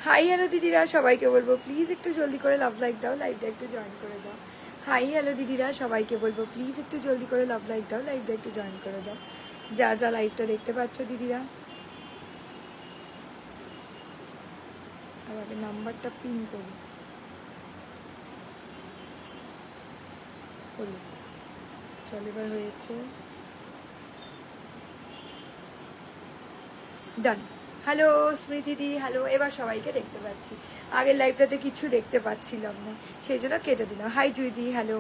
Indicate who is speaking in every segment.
Speaker 1: Hi hello দিদিরা, সবাইকে বলবো প্লিজ একটু জলদি করে লাভ লাইক দাও, লাইভটা একটু জয়েন করে যাও। হাই হ্যালো দিদিরা, সবাইকে বলবো প্লিজ একটু জলদি করে লাভ লাইক দাও, লাইভটা একটু জয়েন করে যাও। যা যা লাইভটা দেখতে পাচ্ছ দিদিরা, আমাকে নাম্বারটা পিন করি। হলো, চল এবার হয়েছে, ডান। হ্যালো স্মৃতি দি, হ্যালো। এবার সবাইকে দেখতে পাচ্ছি, আগের লাইভটাতে কিছু দেখতে পাচ্ছিলাম না, সেই জন্য কেটে দিলাম। হাই জুইদি, হ্যালো।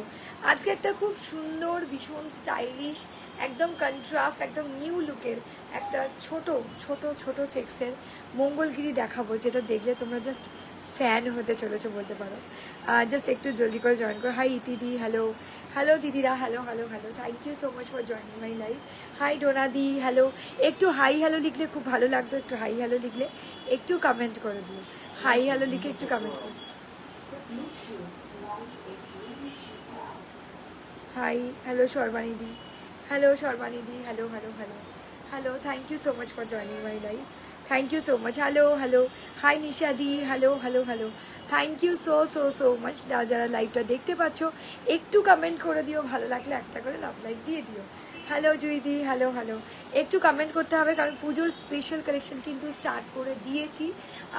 Speaker 1: আজকে একটা খুব সুন্দর, ভীষণ স্টাইলিশ, একদম কন্ট্রাস্ট, একদম নিউ লুকের একটা ছোট ছোট ছোট চেক্সের মঙ্গলগিরি দেখাবো, যেটা দেখলে তোমরা জাস্ট ফ্যান হতে চলেছে বলতে পারো। জাস্ট একটু জলদি করে জয়েন করো। হাই ইতিদি, হ্যালো। হ্যালো দিদিরা, hello hello hello, thank you so much for joining my live. Hi Dona দি, হ্যালো। একটু হাই হ্যালো লিখলে খুব ভালো লাগতো, একটু হাই হ্যালো লিখলে, একটু কমেন্ট করে দিও। হাই হ্যালো লিখে একটু কমেন্ট করো। Hi hello Sarbani di, hello Sarbani di, hello hello hello hello, thank you so much for joining my live, thank you so much. Hello hello, hi Nisha di, hello hello hello, thank you so so so much. যারা যারা লাইভটা দেখতে পাচ্ছ একটু comment করে দিও, ভালো লাগলে একটা করে লাভ লাইক দিয়ে দিও। হ্যালো জুইদি, হ্যালো হ্যালো, একটু কমেন্ট করতে হবে, কারণ পুজোর স্পেশাল কালেকশন কিন্তু স্টার্ট করে দিয়েছি।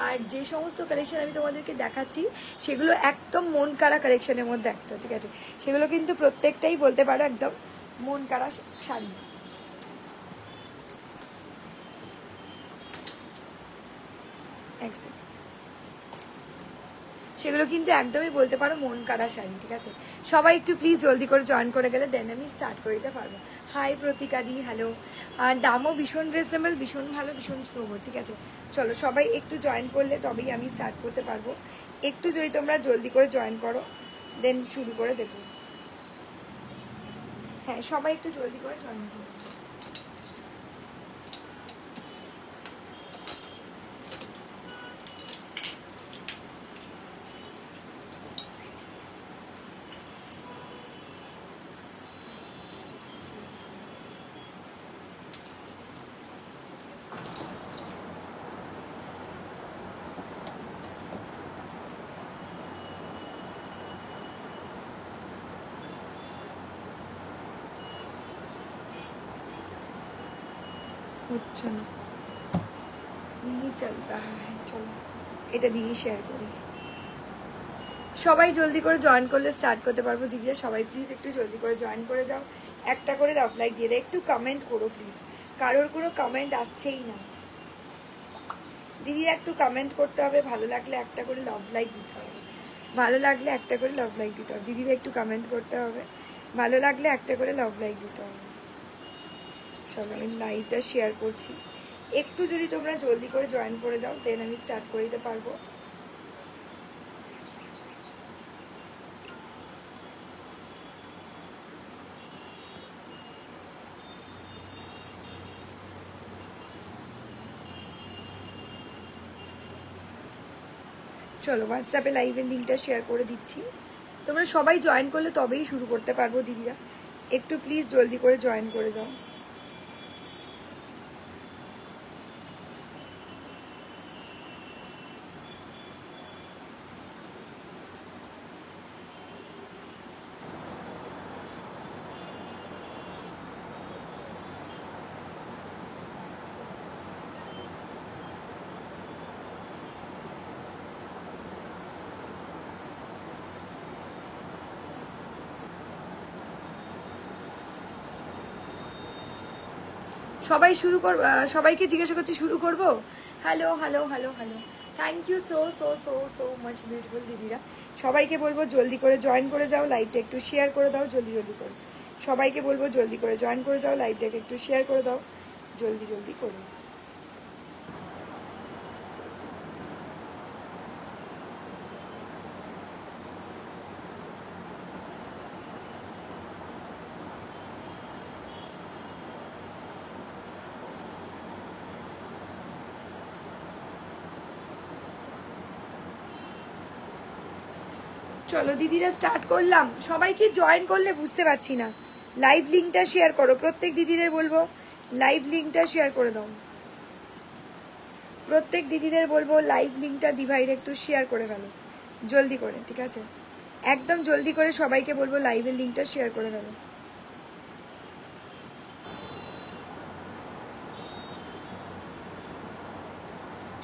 Speaker 1: আর যে সমস্ত কালেকশন আমি তোমাদেরকে দেখাচ্ছি সেগুলো একদম মন কাড়া কালেকশনের মধ্যে একটা, ঠিক আছে? সেগুলো কিন্তু প্রত্যেকটাই বলতে পারো একদম মন কাড়া শাড়ি। সেগুলো কিন্তু একদমই বলতে পারো মন কাড়া শাড়ি, ঠিক আছে? সবাই একটু প্লিজ জলদি করে জয়েন করে গেলে দেন আমি স্টার্ট করে দিতে পারবো। High প্রতিকাদি, hello. আর দামও ভীষণ রিজনেবল, ভীষণ ভালো, ভীষণ সোবর, ঠিক আছে? চলো সবাই একটু জয়েন করলে তবেই আমি স্টার্ট করতে পারবো। একটু যদি তোমরা জলদি করে জয়েন করো দেন শুরু করে দেবো। হ্যাঁ, সবাই একটু জলদি করে জয়েন করো। হচ্ছে না, नहीं चल रहा है, চলো এটা দিয়ে শেয়ার করি। সবাই জলদি করে জয়েন করলে স্টার্ট করতে পারবো দিদিরা। সবাই প্লিজ একটু জলদি করে জয়েন করে যাও, একটা করে লাভ লাইক দিয়ে দাও, একটু কমেন্ট করো প্লিজ। কারোর কোনো কমেন্ট আসছেই না দিদিরা, একটু কমেন্ট করতে হবে, ভালো লাগলে একটা করে লাভ লাইক দিতে হবে, ভালো লাগলে একটা করে লাভ লাইক দিতে হবে দিদিরা, একটু কমেন্ট করতে হবে, ভালো লাগলে একটা করে লাভ লাইক দিতে হবে। চলো আমি লাইভটা শেয়ার করছি, একটু যদি তোমরা জলদি করে জয়েন করে যাও দেন আমি স্টার্ট করে দিতে পারবো। চলো হোয়াটসঅ্যাপে লাইভের লিঙ্কটা শেয়ার করে দিচ্ছি, তোমরা সবাই জয়েন করলে তবেই শুরু করতে পারবো দিদিরা, একটু প্লিজ জলদি করে জয়েন করে দাও। সবাই শুরু কর, সবাইকে জিজ্ঞাসা করছি শুরু করব। Hello hello hello hello, thank you so so so so much beautiful দিদিরা। সবাইকে বলবো জলদি করে জয়েন করে যাও, লাইভটা একটু শেয়ার করে দাও জলদি জলদি করে। সবাইকে বলবো জলদি করে জয়েন করে যাও, লাইভটাকে একটু শেয়ার করে দাও জলদি জলদি করে। চলো দিদিরা স্টার্ট করলাম। সবাইকে জয়েন করলে বুঝতে পারছি না, লাইভ লিঙ্কটা শেয়ার করো, প্রত্যেক দিদিদের বলবো লাইভ লিঙ্কটা শেয়ার করে দাও। প্রত্যেক দিদিদের বলবো লাইভ লিঙ্কটা দিভাইরে একটু শেয়ার করে ফেলো জলদি করে, ঠিক আছে? একদম জলদি করে সবাইকে বলবো লাইভের লিঙ্কটা শেয়ার করে ফেলো।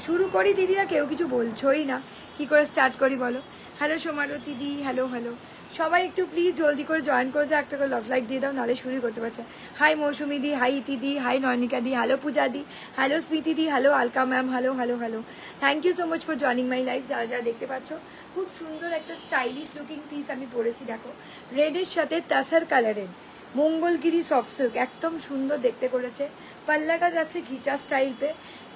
Speaker 1: শুরু করি দিদিরা, কেউ কিছু বলছোই না, কি করে স্টার্ট করি বলো? হ্যালো সোমারতী দি, হ্যালো হ্যালো। সবাই একটু প্লিজ জলদি করে জয়েন করে যাও, একটা করে লাভ লাইক দিয়ে দাও, নাহলে শুরু করতে পারছে। হাই মৌসুমি দি, হাই ইতি দি, হাই নয়নিকা দি, হ্যালো পূজা দি, হ্যালো স্মৃতি দি, hello Alka ma'am, hello hello hello. Thank you so much for joining my live. যারা যারা দেখতে পাচ্ছ, খুব সুন্দর একটা স্টাইলিশ লুকিং পিস আমি পরেছি, দেখো রেডের সাথে তাসার কালারের মঙ্গলগিরি সফট সিল্ক, একদম সুন্দর দেখতে করেছে। পাল্লাটা যাচ্ছে ঘিচা স্টাইপে,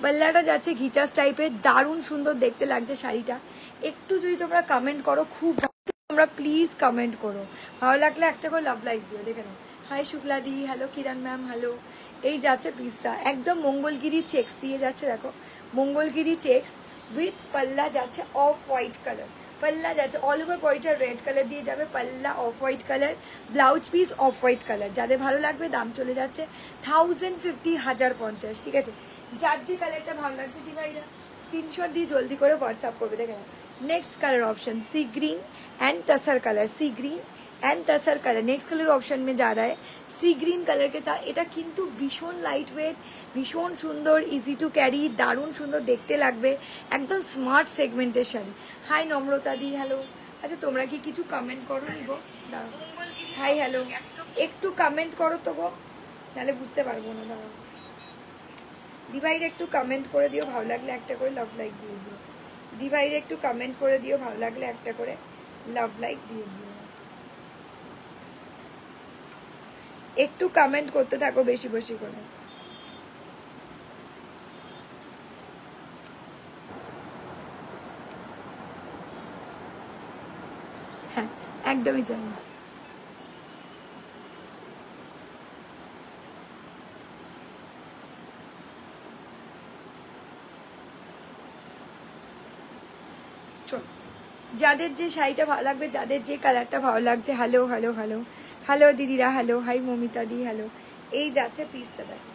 Speaker 1: পাল্লাটা যাচ্ছে ঘিচা স্টাইপে, দারুণ সুন্দর দেখতে লাগছে শাড়িটা। একটু যদি তোমরা কমেন্ট করো, খুব তোমরা প্লিজ কমেন্ট করো, ভালো লাগলে একটা করে লাভ লাইক দিও। দেখে নাও, হাই শুক্লা দি, হ্যালো কিরণ ম্যাম, হ্যালো। এই যাচ্ছে পিসটা, একদম মঙ্গলগিরি চেক্স দিয়ে যাচ্ছে, দেখো মঙ্গলগিরি চেক্স উইথ পাল্লা যাচ্ছে অফ হোয়াইট কালার, পাল্লা যাচ্ছে অল ওভার বডিটা রেড কালার দিয়ে যাবে, পাল্লা of white colour, blouse piece of white colour. যাদের ভালো লাগবে দাম চলে যাচ্ছে 1050, 1050, ঠিক আছে? যার যে কালারটা ভালো লাগছে দিভাইরা স্ক্রিনশট দিয়ে জলদি করে হোয়াটসঅ্যাপ করবে। দেখে নাও, next colour option sea green and tussar colour, sea green and tussar colour next colour option में जा रहा है। सी ग्रीन कलर के साथ এটা কিন্তু ভীষণ লাইট ওয়েট, ভীষণ সুন্দর, ইজি টু ক্যারি, দারুণ সুন্দর দেখতে লাগবে, একদম স্মার্ট সেগমেন্টের শাড়ি। হাই নম্রতা দি, হ্যালো। আচ্ছা তোমরা কি কিছু কমেন্ট করো নি গো? দাঁড়াও, হাই হ্যালো, একটু কমেন্ট করো তো গো, নাহলে বুঝতে পারবো না। দাঁড়াও দিভাইরা একটু কমেন্ট করে দিও, ভালো লাগলে একটা করে লাভ লাইক দিয়ে দিও। দিভাইরে একটু কমেন্ট করে দিও, ভালো লাগলে একটা করে লাভ লাইক দিয়ে দিও। একটু কমেন্ট করতে থাকো বেশি বেশি করে। হ্যাঁ একদমই চাই। যাদের যে শাড়িটা ভালো লাগবে, যাদের যে কালারটা ভালো লাগছে, হ্যালো হ্যালো হ্যালো হ্যালো দিদিরা, হ্যালো হাই মমিতা দি, হ্যালো। এই যাচ্ছে পিসটা, দেখো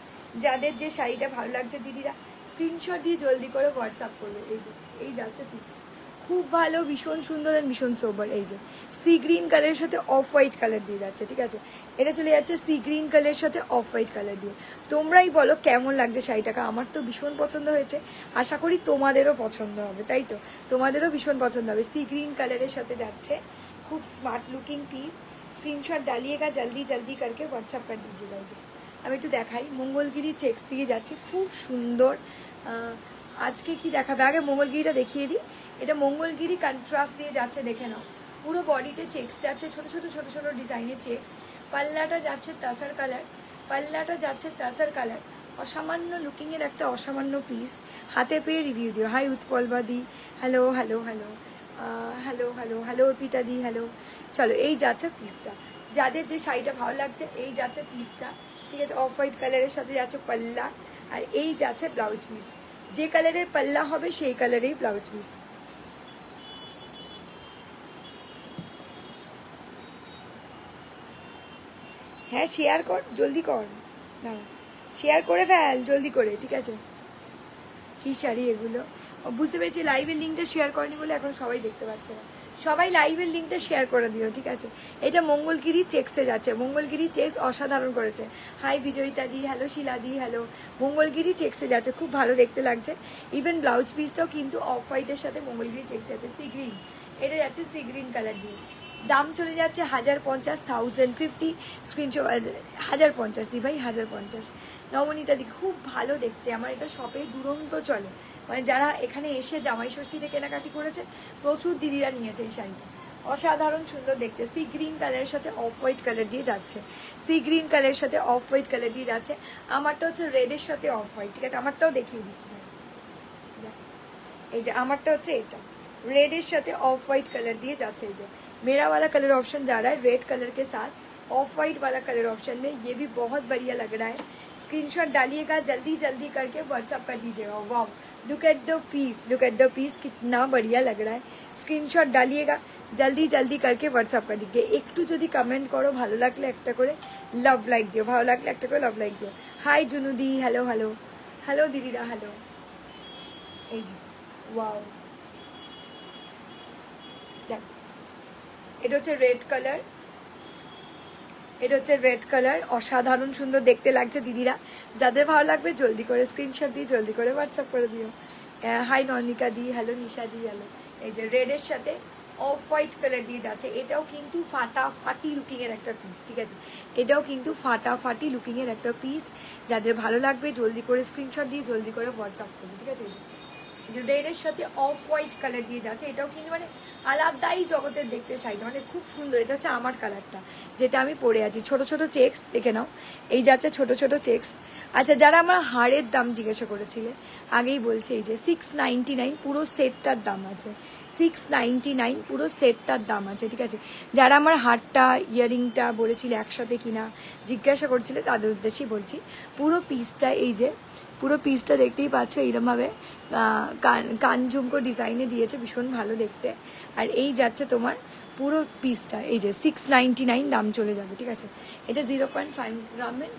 Speaker 1: যাদের যে শাড়িটা ভালো লাগছে দিদিরা স্ক্রিনশট দিয়ে জলদি করে হোয়াটসঅ্যাপ করবে। এই যে এই যাচ্ছে পিসটা, খুব ভালো, ভীষণ সুন্দর আর ভীষণ সোবার। এই যে সি গ্রিন কালারের সাথে অফ হোয়াইট কালার দিয়ে যাচ্ছে, ঠিক আছে? এটা চলে যাচ্ছে সি গ্রিন কালারের সাথে অফ হোয়াইট কালার দিয়ে। তোমরাই বলো কেমন লাগছে শাড়িটাকে, আমার তো ভীষণ পছন্দ হয়েছে, আশা করি তোমাদেরও পছন্দ হবে, তাই তো? তোমাদেরও ভীষণ পছন্দ হবে। সি গ্রিন কালারের সাথে যাচ্ছে, খুব স্মার্ট লুকিং পিস। স্ক্রিনশট ডালিয়েগা, জলদি জলদি করকে হোয়াটসঅ্যাপ कर दीजिएगा। আমি একটু দেখাই, মঙ্গলগিরি চেক্স দিয়ে যাচ্ছে, খুব সুন্দর। আজকে কি দেখাবে, আগে মঙ্গলগিরিটা দেখিয়ে দিই। এটা মঙ্গলগিরি কন্ট্রাস্ট দিয়ে যাচ্ছে, দেখে নাও পুরো বডিতে চেক্স যাচ্ছে, ছোট ছোট ছোট ছোট ডিজাইনের চেক্স। পাল্লাটা যাচ্ছে তাসার কালার, পাল্লাটা যাচ্ছে তাসার কালার। অসামান্য লুকিংয়ের একটা অসামান্য পিস, হাতে পেয়ে রিভিউ দিও। হাই উৎপলবা দি, hello hello hello hello hello hello Arpita দি, হ্যালো। চলো এই যাচ্ছে পিসটা, যাদের যে শাড়িটা ভালো লাগছে এই যাচ্ছে পিসটা, ঠিক আছে? অফ হোয়াইট কালারের সাথে যাচ্ছে পাল্লা, আর এই যাচ্ছে ব্লাউজ পিস। যে কালারের পাল্লা হবে সেই কালারেই ব্লাউজ পিস। হ্যাঁ শেয়ার কর, জলদি কর, দাঁড়া শেয়ার করে ফেল জলদি করে, ঠিক আছে? কি শাড়ি এগুলো, বুঝতে পেরেছি লাইভের লিঙ্কটা শেয়ার করেনি বলে এখন সবাই দেখতে পাচ্ছে না। সবাই লাইভের লিঙ্কটা শেয়ার করে দিও, ঠিক আছে? এটা মঙ্গলগিরি চেক্সে যাচ্ছে, মঙ্গলগিরি চেক্স অসাধারণ করেছে। হাই বিজয়িতা দি, হ্যালো শিলা দি, হ্যালো। মঙ্গলগিরি চেক্সে যাচ্ছে, খুব ভালো দেখতে লাগছে। ইভেন ব্লাউজ পিসটাও কিন্তু অফ হোয়াইটের সাথে মঙ্গলগিরি চেক্সে যাচ্ছে, সি গ্রিন। এটা যাচ্ছে সি গ্রিন কালার দিয়ে, দাম চলে যাচ্ছে 1050, 1050 স্ক্রিনশট 1050 দি ভাই, 1050। নবনীতা দি, খুব ভালো দেখতে, আমার এটা শপে দুরন্ত চলে, মানে যারা এখানে এসে জামাই ষষ্ঠীতে কেনাকাটি করেছে প্রচুর দিদিরা নিয়েছে এই শাড়িটা, অসাধারণ সুন্দর দেখতে। সি গ্রিন কালারের সাথে অফ হোয়াইট কালার দিয়ে যাচ্ছে, সি গ্রিন কালারের সাথে অফ হোয়াইট কালার দিয়ে যাচ্ছে। আমারটা হচ্ছে রেডের সাথে অফ হোয়াইট, ঠিক আছে? আমারটাও দেখিয়ে দিচ্ছি, এই যে আমারটা হচ্ছে এটা रेड साथे ऑफ वाइट कलर दिए जाते हैं। मेरा वाला कलर ऑप्शन जा रहा है रेड कलर के साथ ऑफ वाइट वाला कलर ऑप्शन में, ये भी बहुत बढ़िया लग रहा है। स्क्रीनशॉट डालिएगा, जल्दी जल्दी करके व्हाट्सअप कर दीजिएगा। Wow, look at the piece, look at the piece, कितना बढ़िया लग रहा है। स्क्रीनशॉट डालिएगा, जल्दी जल्दी करके व्हाट्सअप कर दीजिए। एकटू जदि कमेंट करो भालो लागले एकटा करे लव लाइक दिओ, भालो लागले एकटा करे लव लाइक दिओ। हाई जुनुदी, हेलो हेलो हेलो दीदीरा, हेलो এই যে ওয়াও, দেখ এটা হচ্ছে রেড কালার, এটা হচ্ছে রেড কালার, অসাধারণ সুন্দর দেখতে লাগছে দিদিরা। যাদের ভালো লাগবে জলদি করে স্ক্রিনশট দিয়ে জলদি করে হোয়াটসঅ্যাপ করে দিও। হাই ননিকা দি, হ্যালো নিশা দি, হ্যালো। এই যে রেডের সাথে অফ হোয়াইট কালার দিয়ে যাচ্ছে, এটাও কিন্তু ফাটাফাটি লুকিংয়ের একটা পিস, ঠিক আছে? এটাও কিন্তু ফাটাফাটি লুকিংয়ের একটা পিস। যাদের ভালো লাগবে জলদি করে স্ক্রিনশট দিয়ে জলদি করে হোয়াটসঅ্যাপ করবে, ঠিক আছে? এই যে রেডের সাথে অফ হোয়াইট কালার দিয়ে যাচ্ছে, এটাও কিন্তু মানে আলাদাই জগতের দেখতে শাড়িটা, মানে খুব সুন্দর। এটা হচ্ছে আমার কালারটা যেটা আমি পরে আছি, ছোট ছোট চেক্স দেখে নাও, এই যাচ্ছে ছোট ছোট চেক্স। আচ্ছা, যারা আমার হারের দাম জিজ্ঞাসা করেছিলে আগেই বলছে, এই যে 699 পুরো সেটটার দাম আছে, 699 পুরো সেটটার দাম আছে, ঠিক আছে? যারা আমার হারটা ইয়ারিংটা বলেছিলে একসাথে কিনা জিজ্ঞাসা করছিলে তাদের উদ্দেশ্যেই বলছি, পুরো পিসটা এই যে পুরো পিসটা দেখতেই পাচ্ছ এইরকমভাবে কান ঝুমকো ডিজাইনে দিয়েছে, ভীষণ ভালো দেখতে। আর এই যাচ্ছে তোমার পুরো পিসটা, এই যে 699 দাম চলে যাবে, ঠিক আছে? এটা 0.5 গ্রামের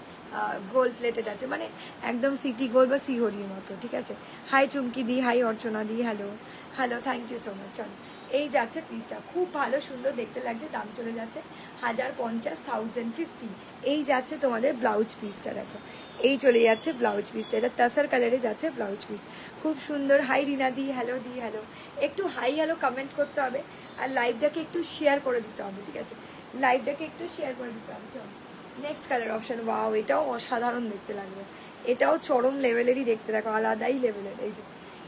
Speaker 1: গোল্ড প্লেটেড আছে, মানে একদম সিটি গোল্ড বা সিহরির মতো, ঠিক আছে? Hi Chumki di, hi Archana di, hello hello, thank you so much. চলো, এই যাচ্ছে পিসটা, খুব ভালো সুন্দর দেখতে লাগছে, দাম চলে যাচ্ছে 1050, 1050। এই যাচ্ছে তোমাদের ব্লাউজ পিসটা, দেখো এই চলে যাচ্ছে ব্লাউজ পিসটা, এটা তাসার কালারে যাচ্ছে ব্লাউজ পিস, খুব সুন্দর। হাই রিনা দি, হ্যালো দি, হ্যালো। একটু হাই হ্যালো কমেন্ট করতে হবে, আর লাইভটাকে একটু শেয়ার করে দিতে হবে, ঠিক আছে? লাইভটাকে একটু শেয়ার করে দিতে হবে। চলো, নেক্সট কালার অপশন, ওয়াও এটাও অসাধারণ দেখতে লাগবে, এটাও চরম লেভেলেরই দেখতে, দেখো আলাদাই লেভেলের। এই যে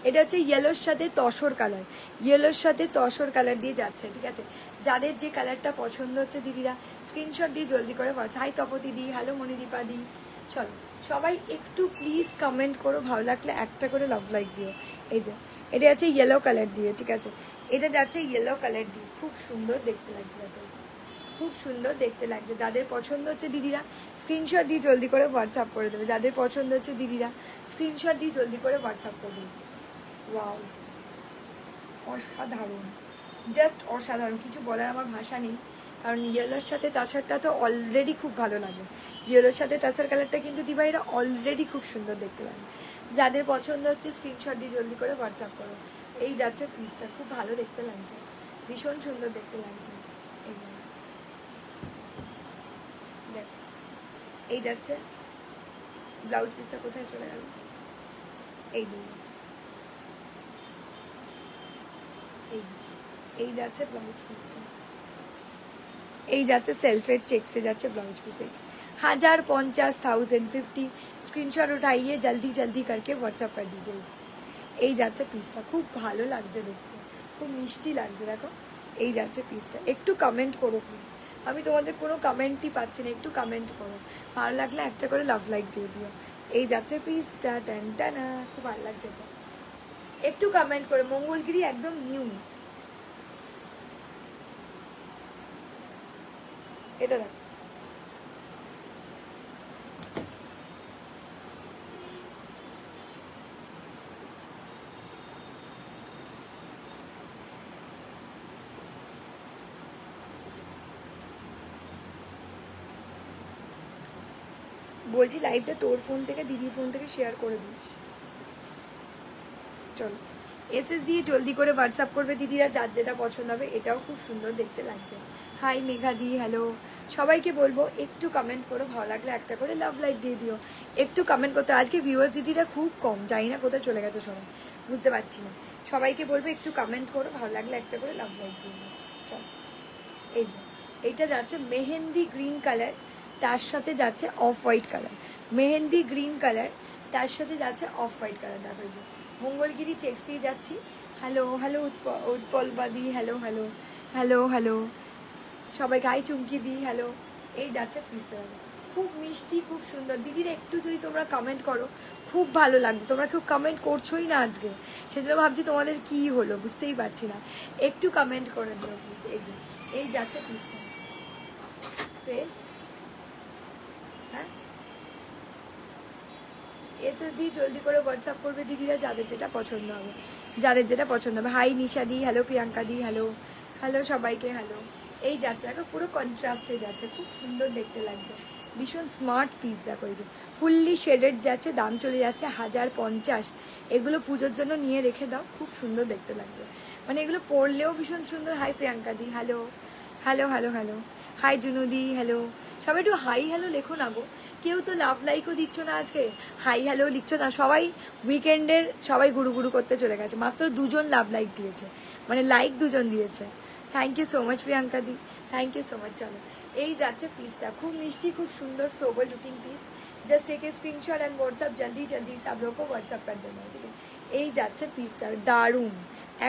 Speaker 1: এটা হচ্ছে ইয়েলোর সাথে তসর কালার, ইয়েলোর সাথে তসর কালার দিয়ে যাচ্ছে, ঠিক আছে? যাদের যে কালারটা পছন্দ হচ্ছে দিদিরা স্ক্রিনশট দিয়ে জলদি করে হোয়াটস। হাই তপতি দি, হ্যালো মণিদীপা দি। চলো সবাই একটু প্লিজ কমেন্ট করো, ভালো লাগলে একটা করে লাভ লাইক দিও। এই যে এটা যাচ্ছে ইয়েলো কালার দিয়ে, ঠিক আছে? এটা যাচ্ছে ইয়েলো কালার দিয়ে, খুব সুন্দর দেখতে লাগছে, খুব সুন্দর দেখতে লাগছে। যাদের পছন্দ হচ্ছে দিদিরা স্ক্রিনশট দিয়ে জলদি করে হোয়াটসঅ্যাপ করে দেবে, যাদের পছন্দ হচ্ছে দিদিরা স্ক্রিনশট দিয়ে জলদি করে হোয়াটসঅ্যাপ করে দেবে। ওয়াও, অসাধারণ, জাস্ট অসাধারণ, কিছু বলার আমার ভাষা নেই। কারণ ইয়েলোর সাথে তাছাড়টা তো অলরেডি খুব ভালো লাগে, ইয়েলোর সাথে তাছাড় কালারটা কিন্তু দিবাইরা অলরেডি খুব সুন্দর দেখতে লাগে। যাদের পছন্দ হচ্ছে স্ক্রিনশট দিয়ে জলদি করে হোয়াটসঅ্যাপ করো। এই যাচ্ছে পিসটা, খুব ভালো দেখতে লাগছে, ভীষণ সুন্দর দেখতে লাগছে। এই দেখ, এই যাচ্ছে ব্লাউজ পিসটা, কোথায় চলে গেল? এই যে এই যাচ্ছে ব্লাউজ পিসটা, এই যাচ্ছে সেলফের চেক্সে যাচ্ছে ব্লাউজ পিস। 1050, 1050 स्क्रीनशॉट उठाइए, जल्दी जल्दी करके व्हाट्सअप कर दीजिए। এই যাচ্ছে পিসটা, খুব ভালো লাগছে দেখতে, খুব মিষ্টি লাগছে, দেখো এই যাচ্ছে পিসটা। একটু কমেন্ট করো প্লিজ, আমি তোমাদের কোনো কমেন্টই পাচ্ছি না, একটু কমেন্ট করো, ভালো লাগলে একটা করে লাভ লাইক দিয়ে দিও। এই যাচ্ছে পিসটা, টান টানা, খুব ভালো লাগছে এটা, একটু কমেন্ট করো। মঙ্গলগিরি একদম নিউ, এটা দেখো বলছি, লাইভটা তোর ফোন থেকে দিদির ফোন থেকে শেয়ার করে দিস। চলো এসএস দিয়ে জলদি করে হোয়াটসঅ্যাপ করবে দিদিরা, যার যেটা পছন্দ হবে। এটাও খুব সুন্দর দেখতে লাগছে। হাই মেঘা দি, হ্যালো। সবাইকে বলবো একটু কমেন্ট করো, ভালো লাগলে একটা করে লাভ লাইক দিয়ে দিও। একটু কমেন্ট করতে, আজকে ভিউয়ার্স দিদিরা খুব কম, জানি না কোথায় চলে গেছে সবাই, বুঝতে পারছি না। সবাইকে বলবো একটু কমেন্ট করো, ভালো লাগলে একটা করে লাভ লাইক দিয়ে দিও। চলো, এই যে এইটা যাচ্ছে মেহেন্দি গ্রিন কালার, তার সাথে যাচ্ছে off white colour, mehendi green colour তার সাথে যাচ্ছে অফ হোয়াইট কালার। দেখো যে মঙ্গলগিরি চেক্স দিয়ে যাচ্ছি। হ্যালো হ্যালো উৎপলবাদি, হ্যালো হ্যালো হ্যালো হ্যালো সবাইকে হাই চুমকি দি, হ্যালো। এই যাচ্ছে পিসটা, খুব মিষ্টি, খুব সুন্দর। দিদিরা একটু যদি তোমরা কমেন্ট করো খুব ভালো লাগছে, তোমরা কেউ কমেন্ট করছোই না আজকে, সেজন্য ভাবছি তোমাদের কি হলো বুঝতেই পারছি না। একটু কমেন্ট করে দিও প্লিজ। এই যে এই যাচ্ছে পিসটা, ফ্রেশ। হ্যাঁ, এসএস দি জলদি করে হোয়াটসঅ্যাপ করবে দিদিরা, যাদের যেটা পছন্দ হবে, যাদের যেটা পছন্দ হবে। হাই নিশা দি, হ্যালো প্রিয়াঙ্কা দি, হ্যালো হ্যালো সবাইকে হ্যালো। এই যাচ্ছে দেখো পুরো কন্ট্রাস্টে যাচ্ছে, খুব সুন্দর দেখতে লাগছে। ভীষণ স্মার্ট পিস দেখো, এই যে ফুললি শেডেড যাচ্ছে, দাম চলে যাচ্ছে 1050। এগুলো পুজোর জন্য নিয়ে রেখে দাও, খুব সুন্দর দেখতে লাগবে, মানে এগুলো পরলেও ভীষণ সুন্দর। হাই প্রিয়াঙ্কা দি, hello hello hello hello. Hi জুনুদি, হ্যালো। সবাই একটু হাই হ্যালো লেখো না গো, কেউ তো লাভ লাইকও দিচ্ছ না আজকে, হাই হ্যালো লিখছো না। সবাই উইকেন্ডের সবাই গুরু গুরু করতে চলে গেছে, মাত্র 2জন লাভ লাইক দিয়েছে, মানে লাইক 2জন দিয়েছে। Thank you so much Priyanka দি, থ্যাংক ইউ সো মাচ। চলো এই যাচ্ছে পিসটা, খুব মিষ্টি, খুব সুন্দর sober looking piece. Just take a screenshot and WhatsApp জলদি জলদি সব লোক হোয়াটসঅ্যাপ कर देना, ঠিক আছে। এই যাচ্ছে পিসটা, দারুণ,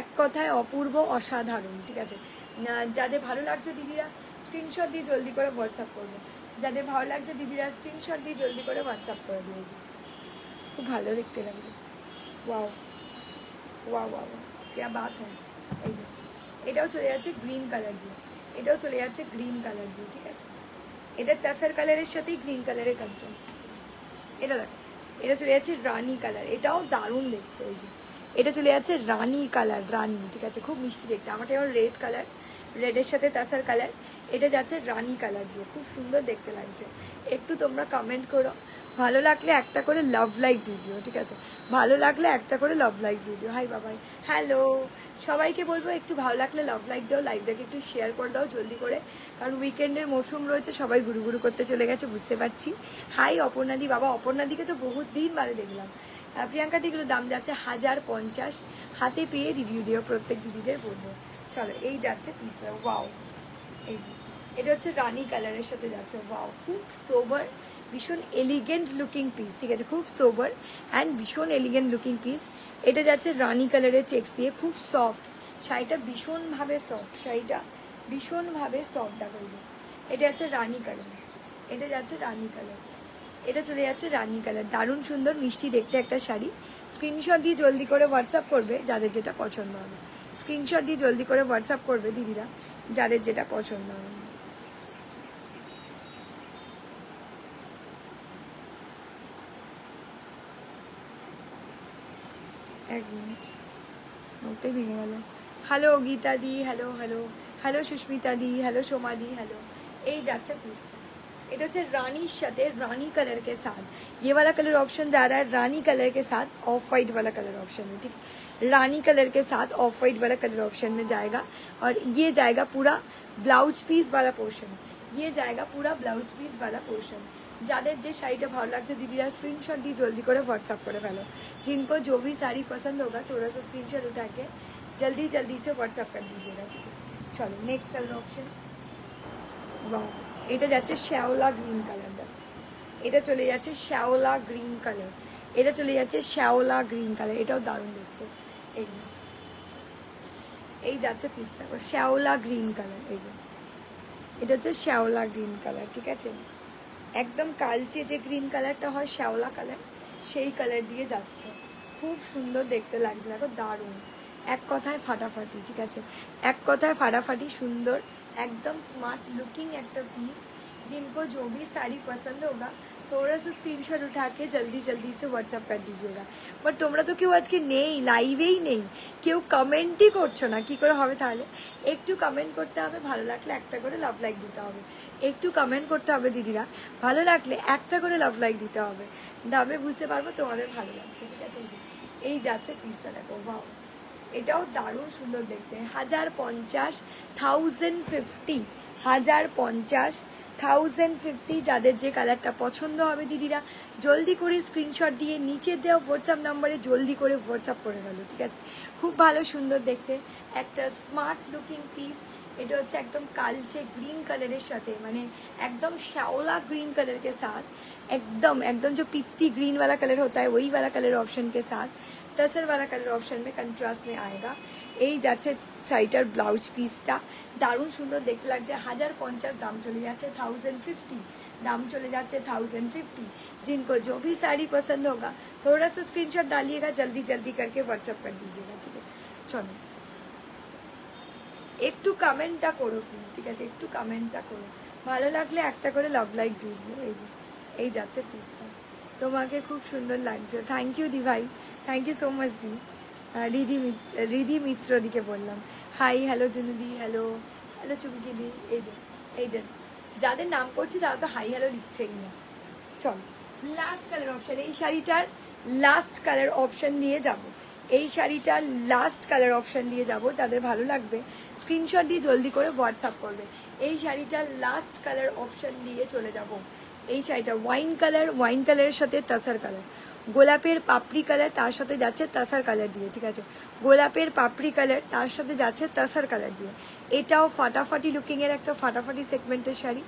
Speaker 1: এক কথায় অপূর্ব, অসাধারণ, ঠিক আছে। যাদের ভালো লাগছে দিদিরা স্ক্রিনশট দিয়ে জলদি করে হোয়াটসঅ্যাপ করবে, যাদের ভালো লাগছে দিদিরা স্ক্রিনশট দিয়ে জলদি করে হোয়াটসঅ্যাপ করে দিয়েছে। খুব ভালো দেখতে লাগবে, ওয়াও ওয়াও ওয়াও, क्या बात है। এই যে এটাও চলে যাচ্ছে গ্রিন কালার দিয়ে, এটাও চলে যাচ্ছে গ্রিন কালার দিয়ে, ঠিক আছে। এটা টাসার কালারের সাথেই গ্রিন কালারের কন্ট্রাস্ট। এটা দেখো, এটা চলে যাচ্ছে রানি কালার, এটাও দারুণ দেখতে। এই যে এটা চলে যাচ্ছে রানি কালার, রানি, ঠিক আছে, খুব মিষ্টি দেখতে। আমারটা যেমন রেড কালার, রেডের সাথে তাসার কালার, এটা যাচ্ছে রানি কালার দিয়ে, খুব সুন্দর দেখতে লাগছে। একটু তোমরা কমেন্ট করো, ভালো লাগলে একটা করে লাভ লাইক দিয়ে দিও, ঠিক আছে, ভালো লাগলে একটা করে লাভ লাইক দিয়ে দিও। হাই বাবাই, হ্যালো। সবাইকে বলবো একটু ভালো লাগলে লাভ লাইক দাও, লাইভটাকে একটু শেয়ার করে দাও জলদি করে, কারণ উইকেন্ডের মরশুম রয়েছে, সবাই গুরু গুরু করতে চলে গেছে, বুঝতে পারছি। হাই অপর্ণাদি, বাবা অপর্ণাদিকে তো বহুত দিন বাদে দেখলাম। প্রিয়াঙ্কা দিগুলো দাম যাচ্ছে 1050, হাতে পেয়ে রিভিউ দিও, প্রত্যেক দিদিদের বলবো। চলো এই যাচ্ছে পিসটা, ওয়াও, এই যে এটা হচ্ছে রানি কালারের সাথে যাচ্ছে, ওয়াও, খুব সোবার, ভীষণ এলিগেন্ট লুকিং পিস, ঠিক আছে, খুব সোবার অ্যান্ড ভীষণ এলিগেন্ট লুকিং পিস। এটা যাচ্ছে রানি কালারের চেক্স দিয়ে, খুব সফট শাড়িটা, ভীষণভাবে সফট শাড়িটা, ভীষণভাবে সফট। দেখো এই যে এটা যাচ্ছে রানি কালার, এটা যাচ্ছে রানি কালার, এটা চলে যাচ্ছে রানি কালার, দারুণ সুন্দর মিষ্টি দেখতে একটা শাড়ি। স্ক্রিনশট দিয়ে জলদি করে হোয়াটসঅ্যাপ করবে যাদের যেটা পছন্দ হবে, স্ক্রিনশট দিয়ে জলদি করে হোয়াটসঅ্যাপ করবে দিদিরা যাদের যেটা পছন্দ হবে। এক মিনিট, নোটটাই ভেঙে গেল। হ্যালো গীতা দি, হ্যালো হ্যালো হ্যালো সুস্মিতা দি, হ্যালো সোমা দি, হ্যালো। এই যাচ্ছে পিসটা, এটা হচ্ছে रानी साथे रानी कलर के साथ, ये वाला कलर ऑप्शन जा रहा है रानी कलर के साथ ऑफ वाइट वाला कलर ऑप्शन में, ठीक, रानी कलर के साथ ऑफ वाइट वाला कलर ऑप्शन में जाएगा। और ये जाएगा पूरा ब्लाउज पीस वाला पोर्शन, ये जाएगा पूरा ब्लाउज पीस वाला पोर्शन। যাদের যে শাড়িটা ভালো লাগছে দিদিরা স্ক্রিনশট দিয়ে জলদি করে হোয়াটসঅ্যাপ করে ফেলো, जिनको जो भी साड़ी पसंद होगा थोड़ा सा स्क्रीनशॉट उठा के जल्दी जल्दी से व्हाट्सअप कर दीजिएगा, ठीक है। चलो नेक्स्ट कलर ऑप्शन, वाह, এটা যাচ্ছে শ্যাওলা গ্রিন কালার, দেখো এটা চলে যাচ্ছে শ্যাওলা গ্রিন কালার, এটা চলে যাচ্ছে শ্যাওলা গ্রিন কালার, এটাও দারুণ দেখতে। এই যাচ্ছে পিস, দেখো শ্যাওলা গ্রিন কালার, এই যে এটা হচ্ছে শ্যাওলা গ্রিন কালার, ঠিক আছে, একদম কালচে যে গ্রিন কালারটা হয় শ্যাওলা কালার, সেই কালার দিয়ে যাচ্ছে, খুব সুন্দর দেখতে লাগছে, দেখো দারুণ, এক কথায় ফাটাফাটি, ঠিক আছে, এক কথায় ফাটাফাটি সুন্দর, एकदम स्मार्ट लुकिंग एक पीस। जिनको जो भी साड़ी पसंद होगा थोड़ा सा स्क्रीनशॉट उठा के जल्दी जल्दी से व्हाट्सअप कर दीजिएगा। बट তোমরা তো কেউ আজকে নেই, লাইভেই নেই, কেউ কমেন্টই করছো না, কি করে হবে তাহলে? একটু কমেন্ট করতে হবে, ভালো লাগলে একটা করে লাভ লাইক দিতে হবে, একটু কমেন্ট করতে হবে দিদিরা, ভালো লাগলে একটা করে লাভ লাইক দিতে হবে, তবে বুঝতে পারবো তোমাদের ভালো লাগছে, ঠিক আছে। এই যাচ্ছে পিসটা, দেখো বাহ, এটাও দারুণ সুন্দর দেখতে। 1050, 1050, 1050, 1050। যাদের যে কালারটা পছন্দ হবে দিদিরা জলদি করে স্ক্রিনশট দিয়ে নিচে দেওয়া হোয়াটসঅ্যাপ নাম্বারে জলদি করে হোয়াটসঅ্যাপ করে ফেলো, ঠিক আছে। খুব ভালো সুন্দর দেখতে একটা স্মার্ট লুকিং পিস। এটা হচ্ছে একদম কালচে গ্रीन कलर साथ, माने एकदम श्यावला ग्रीन कलर के साथ, एकदम एकदम जो पित्ती ग्रीन वाला कलर होता है वही वाला कलर ऑप्शन के साथ तसर वाला कलर ऑप्शन में कंट्रास्ट में आएगा। এই যাচ্ছে শাড়িটার ব্লাউজ পিসটা, দারুণ সুন্দর দেখতে লাগছে। 1050 দাম চলে যাচ্ছে 1050, दाम चले जाते 1050। जिनको जो भी साड़ी पसंद होगा थोड़ा सा स्क्रीनशॉट डालिएगा, जल्दी जल्दी करके व्हाट्सअप कर दीजिएगा, ठीक है। चलो একটু কমেন্টটা করো প্লিজ, ঠিক আছে, একটু কমেন্টটা করো, ভালো লাগলে একটা করে লাভ লাইক দিয়ে দিও। এই যে এই যাচ্ছে পিসটা, তোমাকে খুব সুন্দর লাগছে, থ্যাংক ইউ দি ভাই, থ্যাংক ইউ সো মাচ দি। রিধি মিত্র দিকে বললাম হাই, হ্যালো জুনুদি, হ্যালো হ্যালো চুমকি দি। এই যে যাদের নাম করছি তারা তো হাই হ্যালো লিখছেই না। চল লাস্ট কালার অপশন, এই শাড়িটার লাস্ট কালার অপশন দিয়ে যাব, এই শাড়িটার লাস্ট কালার অপশন দিয়ে যাব। যাদের ভালো লাগবে স্ক্রিনশট দিয়ে জলদি করে হোয়াটসঅ্যাপ করবে। এই শাড়িটার লাস্ট কালার অপশন দিয়ে চলে যাব। এই শাড়িটা ওয়াইন কালার, ওয়াইন কালারের সাথে তাসার কালার, গোলাপের পাপড়ি কালার, তার সাথে যাচ্ছে তাসার কালার দিয়ে, ঠিক আছে, গোলাপের পাপড়ি কালার তার সাথে যাচ্ছে তাসার কালার দিয়ে। এটাও ফাটাফাটি लुकिंग এর একটা फाटाफाटी सेगमेंटेड শাড়ি।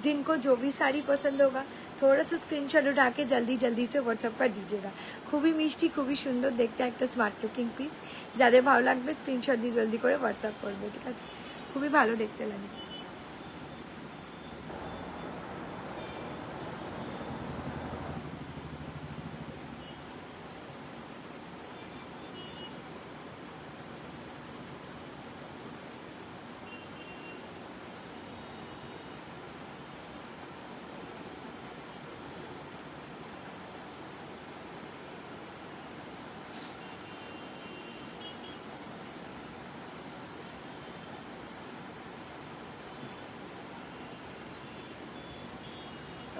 Speaker 1: जिनको जो भी साड़ी पसंद होगा थोड़ा सा स्क्रीनशॉट उठा के जल्दी जल्दी से व्हाट्सअप कर दीजिएगा। খুবই মিষ্টি, খুবই সুন্দর দেখতে একটা স্মার্ট লুকিং পিস। যাদের ভালো লাগবে স্ক্রিনশট দিয়ে জলদি করে হোয়াটসঅ্যাপ করবে, ঠিক আছে, খুবই ভালো দেখতে লাগছে।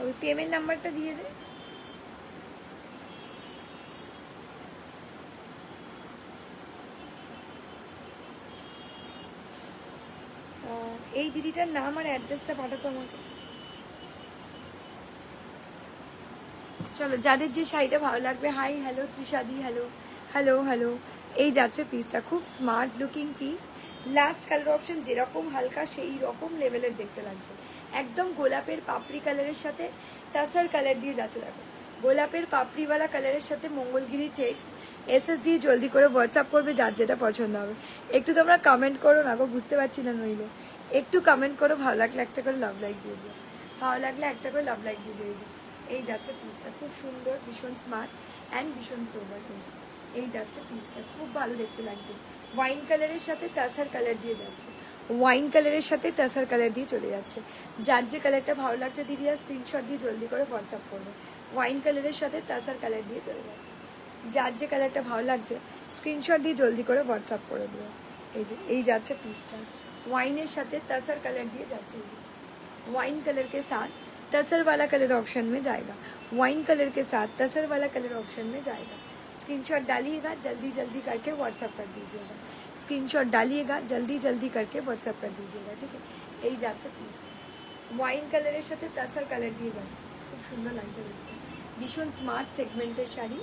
Speaker 1: ওই পেমেন্ট নাম্বারটা দিয়ে দে। এই দিদিটার নাম আর অ্যাড্রেসটা পাঠাতো আমাকে। চলো যাদের যে শাড়িটা ভালো লাগবে, হাই হ্যালো ত্রিশাদি, হ্যালো হ্যালো হ্যালো। এই যাচ্ছে পিসটা, খুব smart looking piece. Last colour option যেরকম হালকা সেই রকম লেভেলের দেখতে লাগছে। একদম গোলাপের পাপড়ি কালারের সাথে তাসার কালার দিয়ে যাচ্ছে। দেখো গোলাপের পাপড়িওয়ালা কালারের সাথে মঙ্গলগিরি চেক্স। এসএস দিয়ে জলদি করে হোয়াটসঅ্যাপ করবে যার যেটা পছন্দ হবে। একটু তোমরা কমেন্ট করো না গো, বুঝতে পারছি না নইলে। একটু কমেন্ট করো, ভালো লাগলে একটা করে লাভ লাইক দিয়ে দিও, ভালো লাগলে একটা করে লাভ লাইক দিয়ে দিও। এই যাচ্ছে পিসটা, খুব সুন্দর, ভীষণ স্মার্ট অ্যান্ড ভীষণ সোবার। কিন্তু এই যাচ্ছে পিসটা, খুব ভালো দেখতে লাগছে। ওয়াইন কালারের সাথে তাসার কালার দিয়ে যাচ্ছে, ওয়াইন কালারের সাথে তাসার কালার দিয়ে চলে যাচ্ছে। যার যে কালারটা ভালো লাগছে দিদিরা স্ক্রিনশট দিয়ে জলদি করে হোয়াটসঅ্যাপ করবে। ওয়াইন কালারের সাথে তাসার কালার দিয়ে চলে যাচ্ছে। যার যে কালারটা ভালো লাগছে স্ক্রিনশট দিয়ে জলদি করে হোয়াটসঅ্যাপ করে দিও। এই যে এই যাচ্ছে পিসটা, ওয়াইনের সাথে তাসার कलर दिए जाते हैं। वाइन कलर के साथ तसर वाला कलर ऑप्शन में जाएगा, वाइन कलर के साथ तसर वाला कलर ऑप्शन में जाएगा। स्क्रीनशॉट डालिएगा, जल्दी जल्दी करके व्हाट्सअप कर दीजिएगा। स्क्रीनशॉट डालिएगा, जल्दी जल्दी करके व्हाट्सअप कर दीजिएगा, ठीक है। এই যাচ্ছে পিসটা, ওয়াইন কালারের সাথে তাসার কালার দিয়ে যাচ্ছে, খুব সুন্দর লাগছে দেখতে। ভীষণ স্মার্ট সেগমেন্টের শাড়ি।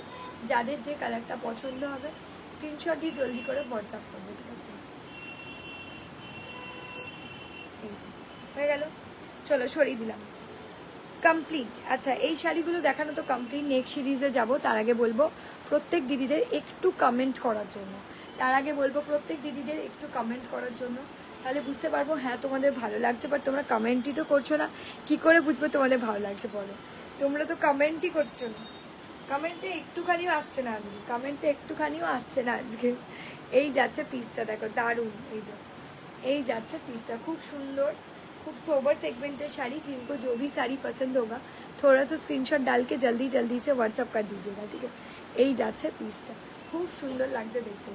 Speaker 1: যাদের যে কালারটা পছন্দ হবে স্ক্রিনশট দিয়ে জলদি করে হোয়াটসঅ্যাপ করবে, ঠিক আছে। হয়ে গেল, চলো সরিয়ে দিলাম, কমপ্লিট। আচ্ছা এই শাড়িগুলো দেখানো তো কমপ্লিট। নেক্সট সিরিজে যাব, তার আগে বলবো প্রত্যেক দিদিদের একটু কমেন্ট করার জন্য, একটু কমেন্ট করার জন্য, তাহলে বুঝতে পারবো হ্যাঁ তোমাদের ভালো লাগছে। বাট তোমরা কমেন্টই তো করছো না, কি করে বুঝবো তোমাদের ভালো লাগছে? বলো, তোমরা তো কমেন্টই করছো না, কমেন্টে একটুখানিও আসছে না, আজকে কমেন্টে একটুখানিও আসছে না আজকে। এই যাচ্ছে পিসটা, দেখো দারুণ। এই যাচ্ছে পিসটা, খুব সুন্দর, खूब सोबर सेगमेंटेड साड़ी। जिनको जो भी साड़ी पसंद होगा थोड़ा सा स्क्रीनशॉट डाल के जल्दी जल्दी से व्हाट्सअप कर दीजिएगा, ठीक है। এই যাচ্ছে পিসটা, খুব সুন্দর লাগছে দেখতে।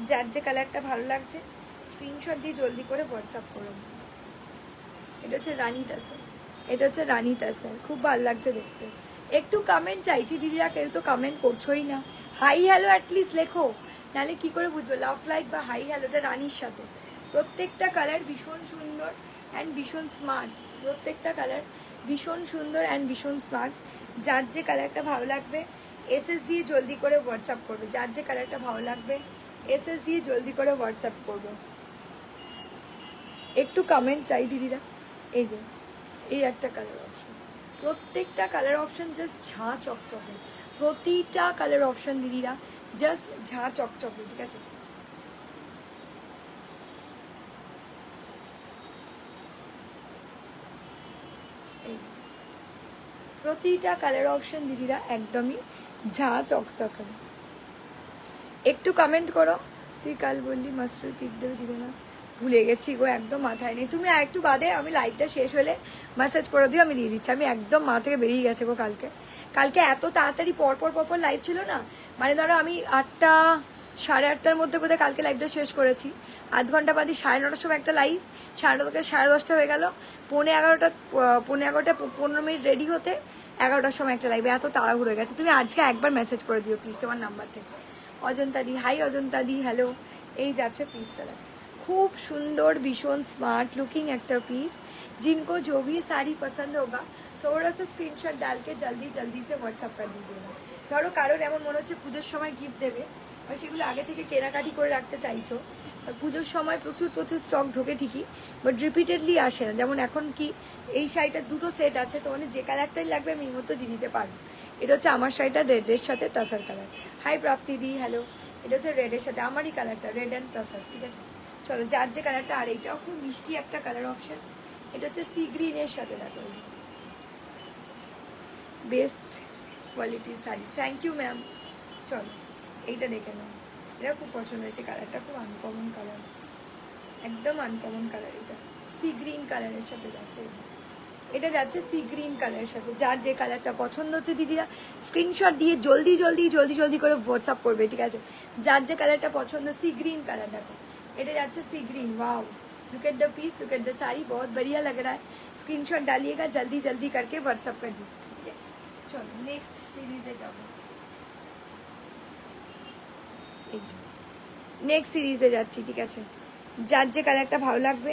Speaker 1: যার যে কালারটা ভালো লাগছে স্ক্রিনশট দিয়ে জলদি করে হোয়াটসঅ্যাপ করুন। এটা হচ্ছে রানী তাসার, এটা হচ্ছে রানী তাসার, খুব ভালো লাগছে দেখতে। একটু কমেন্ট চাইছি দিদিরা, কেউ তো কমেন্ট করছোই না। হাই হ্যালো অ্যাটলিস্ট লেখো, নালে কি করে বুঝবো লাভ লাইক বা হাই হ্যালোটা রানীর সাথে। প্রত্যেকটা কালার ভীষণ সুন্দর অ্যান্ড ভীষণ স্মার্ট, প্রত্যেকটা কালার ভীষণ সুন্দর অ্যান্ড ভীষণ স্মার্ট। যার যে কালারটা ভালো লাগবে এসএস দিয়ে জলদি করে হোয়াটসঅ্যাপ করবে। যার যে কালারটা ভালো লাগবে এসএস দিয়ে জলদি করে হোয়াটসঅ্যাপ করবে। একটু কমেন্ট চাই দিদিরা। এই যে এই একটা কালার অপশন, প্রত্যেকটা কালার অপশন জাস্ট ঝাঁ চকচকে, প্রতিটা কালার অপশন দিদিরা জাস্ট ঝাঁ চকচকে, ঠিক আছে। প্রতিটা কালার অপশন দিদিরা একদমই ঝাঁ চকচকে। একটু কমেন্ট করো। তুই কাল বললি মাস্টার পিক দেবে, দিবে না, ভুলে গেছি গো, একদম মাথায় নেই। তুমি একটু বাদে আমি লাইভটা শেষ হলে মেসেজ করে দিও, আমি দিয়ে দিচ্ছি। আমি একদম মা থেকে বেরিয়ে গেছে গো কালকে এত তাড়াতাড়ি পরপর লাইভ ছিল না, মানে ধরো আমি 8টা 8:30টার মধ্যে বোধহয় কালকে লাইভটা শেষ করেছি, আধ ঘন্টা বাদে 9:30টার সময় একটা লাইভ, 9:30 থেকে 10:30 হয়ে গেল, 11:15 15 মিনিট রেডি হতে 11টার সময় একটা লাইভ। এত তাড়াহুড়ো হয়ে গেছে। তুমি আজকে একবার মেসেজ করে দিও প্লিজ তোমার নাম্বার থেকে। অজন্তা দি, হাই অজন্তা দি, হ্যালো। এই যাচ্ছে পিসটা, খুব সুন্দর ভীষণ স্মার্ট लुकिंग একটা পিস। जिनको जो भी साड़ी पसंद होगा थोड़ा सा स्क्रीनशॉट डाल के जल्दी जल्दी से व्हाट्सअप कर दीजिएगा। ধরো কারোর এমন মনে হচ্ছে পুজোর সময় গিফট দেবে, আর সেগুলো আগে থেকে কেনাকাটি করে রাখতে চাইছো, আর পুজোর সময় প্রচুর প্রচুর স্টক ঢোকে ঠিকই, বাট রিপিটেডলি আসে না। যেমন এখন কি এই শাড়িটার দুটো সেট আছে, তো মানে যে কালারটাই লাগবে আমি এই মতো দিয়ে দিতে পারবো। এটা হচ্ছে আমার শাড়িটা রেডের সাথে তাসার কালার। হাই প্রাপ্তি দি, হ্যালো। এটা হচ্ছে রেডের সাথে আমারই কালারটা, রেড অ্যান্ড তাসার, ঠিক আছে। চলো যার যে কালারটা, আর এইটাও খুব মিষ্টি একটা কালার অপশন। এটা হচ্ছে সি গ্রিনের সাথে, দেখো বেস্ট কোয়ালিটির শাড়ি। Thank you ma'am. চলো এইটা দেখে নাও, এটা খুব পছন্দ হয়েছে কালারটা, খুব আনকমন কালার, একদম আনকমন কালার। এটা সি গ্রিন কালারের সাথে যাচ্ছে, এটা যাচ্ছে সি গ্রিন কালারের সাথে। যার যে কালারটা পছন্দ হচ্ছে দিদিরা স্ক্রিনশট দিয়ে জলদি জলদি জলদি জলদি করে হোয়াটসঅ্যাপ করবে, ঠিক আছে। যার যে কালারটা পছন্দ, সি গ্রিন কালার, দেখো এটা যাচ্ছে sea green. Wow, look at the piece, look at the sari, बहुत बढ़िया लग रहा है। स्क्रीनशॉट डालिएगा जल्दी जल्दी करके व्हाट्सअप कर दीजिए, ठीक है। चलो नेक्स्ट सीरीजे जाओ, नेक्स्ट सीरीजे যাচ্ছি, ঠিক আছে। যার যে কালারটা ভালো লাগবে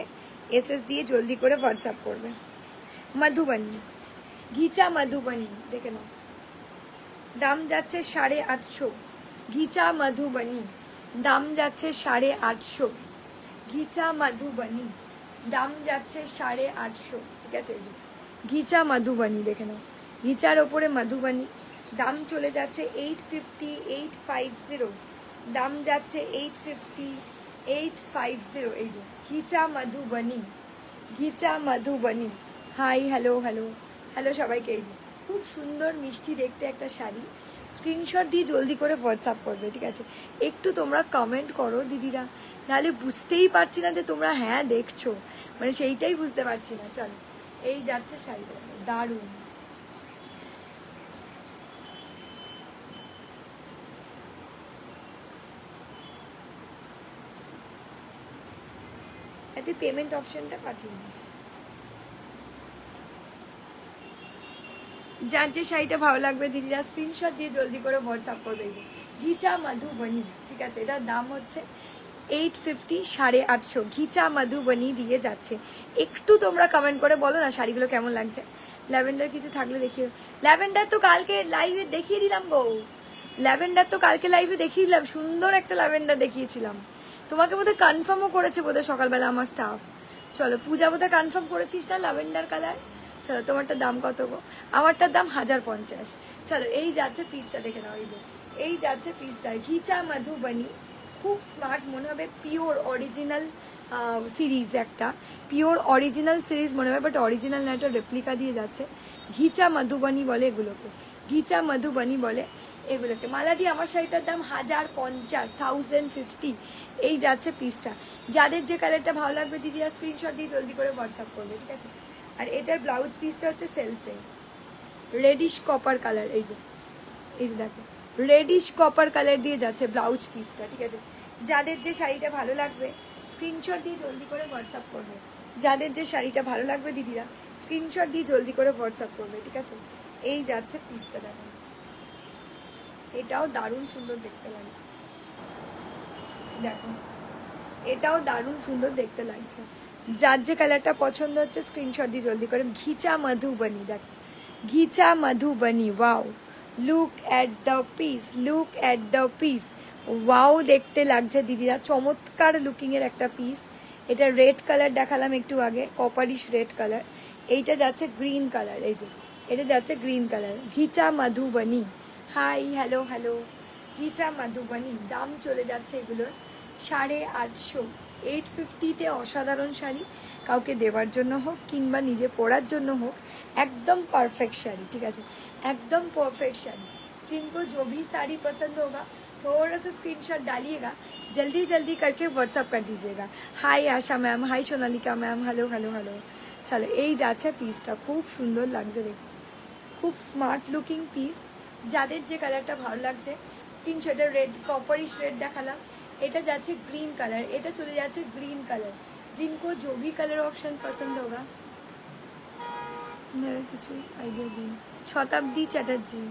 Speaker 1: এসএস দিয়ে জলদি করে হোয়াটসঅ্যাপ করবে। মধুবনী, ঘিচা মধুবনী দেখে নাও, দাম যাচ্ছে 850। ঘিচা মধুবনী দাম যাচ্ছে 850। ঘিচা মধুবনী দাম যাচ্ছে 850, ঠিক আছে। ঘিচা মধুবনী দেখে নাও, ঘিচার ওপরে মধুবনী, দাম চলে যাচ্ছে 850, 850, দাম যাচ্ছে 850, 850। এই যে ghicha Madhubani, ghicha Madhubani. Hi, hello hello hello সবাইকে। এই যে খুব সুন্দর মিষ্টি দেখতে একটা শাড়ি, স্ক্রিনশট দিয়ে জলদি করে হোয়াটসঅ্যাপ করবে, ঠিক আছে। একটু তোমরা কমেন্ট করো দিদিরা, নাহলে বুঝতেই পারছি না যে তোমরা হ্যাঁ দেখছো, মানে সেইটাই বুঝতে পারছি না। চলো এই যাচ্ছে শাড়িটা, দারুণ। তুই পেমেন্ট অপশনটা পাঠিয়ে দিস। যার যে শাড়িটা ভালো লাগবে দিদিরা স্ক্রিনশট দিয়ে জলদি করে হোয়াটসঅ্যাপ করবে। এই যে ঘিচা মধুবনী, ঠিক আছে, এটার দাম হচ্ছে 850, 850। ঘিচা মধুবনী দিয়ে যাচ্ছে। একটু তোমরা কমেন্ট করে বলো না শাড়িগুলো কেমন লাগছে। ল্যাভেন্ডার কিছু থাকলে দেখিও। ল্যাভেন্ডার তো কালকে লাইভে দেখিয়ে দিলাম গো, ল্যাভেন্ডার তো কালকে লাইভে দেখিয়ে দিলাম, সুন্দর একটা ল্যাভেন্ডার দেখিয়েছিলাম। তোমাকে বোধহয় কনফার্মও করেছে বোধহয় সকালবেলা আমার স্টাফ। চলো পূজা বোধহয় কনফার্ম করেছিস না ল্যাভেন্ডার কালার। চলো তোমারটার দাম কত গো? আমারটার দাম 1050। চলো এই যাচ্ছে পিসটা, দেখে নাও। এই যে এই যাচ্ছে পিসটা, ঘিচা মধুবনী, খুব স্মার্ট মনে হবে, পিওর অরিজিনাল সিরিজ, একটা পিওর অরিজিনাল সিরিজ মনে হবে, বাট অরিজিনাল না, একটা রেপ্লিকা দিয়ে যাচ্ছে। ঘিচা মধুবনী বলে এগুলোকে, ঘিচা মধুবনী বলে এগুলোকে। মালা দিয়ে আমার শাড়িটার দাম 1050, 1050। এই যাচ্ছে পিসটা। যাদের যে কালারটা ভালো লাগবে দিদিরা স্ক্রিনশট দিয়ে জলদি করে হোয়াটসঅ্যাপ করবে, ঠিক আছে। আর এটার ব্লাউজ পিসটা হচ্ছে সেলফে রেডিশ কপার কালার। এই যে এই দেখো রেডিশ কপার কালার দিয়ে যাচ্ছে ব্লাউজ পিসটা, ঠিক আছে। যাদের যে শাড়িটা ভালো লাগবে স্ক্রিনশট দিয়ে জলদি করে হোয়াটসঅ্যাপ করবে। যাদের যে শাড়িটা ভালো লাগবে দিদিরা স্ক্রিনশট দিয়ে জলদি করে হোয়াটসঅ্যাপ করবে, ঠিক আছে। এই যাচ্ছে পিসটা, দেখো এটাও দারুণ সুন্দর দেখতে লাগছে, দেখো এটাও দারুণ সুন্দর দেখতে লাগছে। যার যে কালারটা পছন্দ হচ্ছে স্ক্রিনশট দিয়ে জলদি করে। ঘিচা মধুবনী, দেখো ghicha Madhubani. Wow, look at the piece, look at the piece. Wow দেখতে লাগছে দিদিরা, চমৎকার লুকিং এর একটা পিস। এটা রেড কালার দেখালাম একটু আগে, কপারিশ রেড কালার। এইটা যাচ্ছে গ্রিন কালার, এই যে এটা যাচ্ছে green colour. Ghicha Madhubani. Hi, hello hello. Ghicha Madhubani, দাম চলে যাচ্ছে এগুলোর 850, 850-তে অসাধারণ শাড়ি, কাউকে দেওয়ার জন্য হোক কিংবা নিজে পরার জন্য হোক, একদম পারফেক্ট শাড়ি, ঠিক আছে, একদম পারফেক্ট শাড়ি। जिनको जो भी साड़ी पसंद होगा थोड़ा सा स्क्रीनशॉट डालिएगा, जल्दी जल्दी करके व्हाट्सअप कर दीजिएगा। Hi Asha ma'am, hi Sonalika ma'am, hello hello hello. চলো এই যাচ্ছে পিসটা, খুব সুন্দর লাগছে দেখতে, খুব স্মার্ট লুকিং পিস। যাদের যে কালারটা ভালো লাগছে স্ক্রিনশটে রেড कॉपरिश रेड দেখালাম, এটা যাচ্ছে গ্রিন কালার, এটা চলে যাচ্ছে গ্রিন কালার। जिनको जो भी कलर ऑप्शन पसंद होगा কিছু আইডিয়া দিন। শতাব্দী চ্যাটার্জি,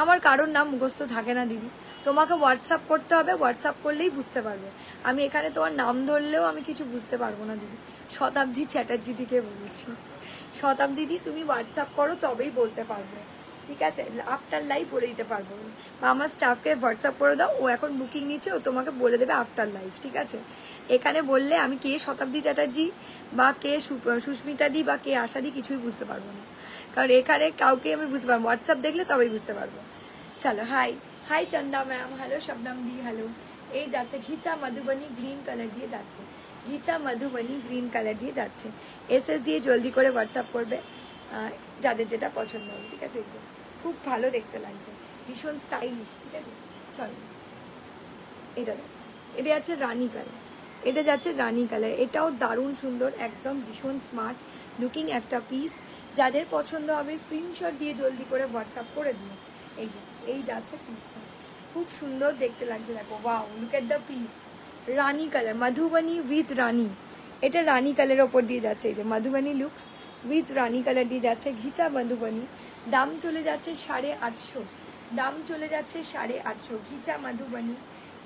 Speaker 1: আমার কারোর নাম মুখস্থ থাকে না দিদি, তোমাকে হোয়াটসঅ্যাপ করতে হবে, হোয়াটসঅ্যাপ করলেই বুঝতে পারবে। আমি এখানে তোমার নাম ধরলেও আমি কিছু বুঝতে পারবো না দিদি। শতাব্দী চ্যাটার্জি দিকে বলেছি, শতাব্দী দি তুমি হোয়াটসঅ্যাপ করো তবেই বলতে পারবো, ঠিক আছে? আফটার লাইভ বলে দিতে পারবো, বা আমার স্টাফকে হোয়াটসঅ্যাপ করে দাও, ও এখন বুকিং নিচ্ছে, ও তোমাকে বলে দেবে আফটার লাইভ, ঠিক আছে? এখানে বললে আমি কে শতাব্দী চ্যাটার্জি বা কে সুস্মিতা দি বা কে আশা দি কিছুই বুঝতে পারবো না, কারণ এখানে কাউকে আমি বুঝতে পারবো, হোয়াটসঅ্যাপ দেখলে তবেই বুঝতে পারবো। চলো হাই হাই চন্দা ম্যাম, হ্যালো শবনম দি, হ্যালো। এই যাচ্ছে ঘিচা মধুবনী গ্রিন কালার দিয়ে যাচ্ছে, ঘিচা মধুবনী গ্রিন কালার দিয়ে যাচ্ছে। এসএস দিয়ে জলদি করে হোয়াটসঅ্যাপ করবে যাদের যেটা পছন্দ হবে, ঠিক আছে? খুব ভালো দেখতে লাগছে, ভীষণ স্টাইলিশ, ঠিক আছে? চলো এটা দেখো, এটা যাচ্ছে রানী কালার, এটা যাচ্ছে রানী কালার, এটাও দারুণ সুন্দর, একদম ভীষণ স্মার্ট লুকিং একটা পিস। যাদের পছন্দ হবে স্ক্রিনশট দিয়ে জলদি করে হোয়াটসঅ্যাপ করে দিও। এই যে এই যাচ্ছে পিসটা, খুব সুন্দর দেখতে লাগছে, দেখো wow, look at the piece. Rani colour, Madhubani with rani, এটা রানী কালারের ওপর দিয়ে যাচ্ছে, এই যে Madhubani looks with rani colour দিয়ে যাচ্ছে, ঘিচা মধুবনী। দাম চলে যাচ্ছে 850, দাম চলে যাচ্ছে 850, ঘিচা মধুবনী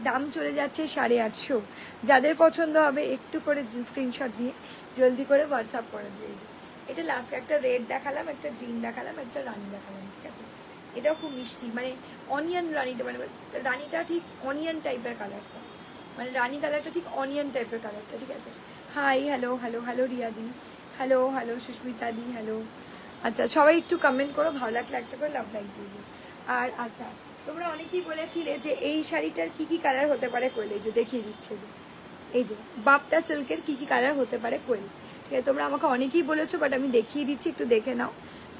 Speaker 1: দাম চলে যাচ্ছে 850। যাদের পছন্দ হবে একটু করে স্ক্রিনশট দিয়ে জলদি করে হোয়াটসঅ্যাপ করে দিয়েছে। এটা লাস্ট একটা রেড দেখালাম, একটা গ্রিন দেখালাম, একটা রানি দেখালাম, ঠিক আছে? এটাও খুব মিষ্টি, মানে অনিয়ন রানিটা, মানে রানিটা ঠিক অনিয়ন টাইপের কালারটা, মানে রানি কালারটা ঠিক অনিয়ন টাইপের কালারটা, ঠিক আছে? Hi hello hello hello Riya দি, হ্যালো হ্যালো সুস্মিতা দি, হ্যালো। আচ্ছা সবাই একটু কমেন্ট করো, ভালো লাগলে একটা করে লাভ লাইক দিয়ে দিও। আর আচ্ছা তোমরা অনেকেই বলেছিলে যে এই শাড়িটার কি কি কালার হতে পারে কোয়েল, এই যে দেখিয়ে দিচ্ছে, এই যে বাপটা সিল্কের কি কি কালার হতে পারে কোয়েল, ঠিক আছে? তোমরা আমাকে অনেকেই বলেছো, বাট আমি দেখিয়ে দিচ্ছি, একটু দেখে নাও।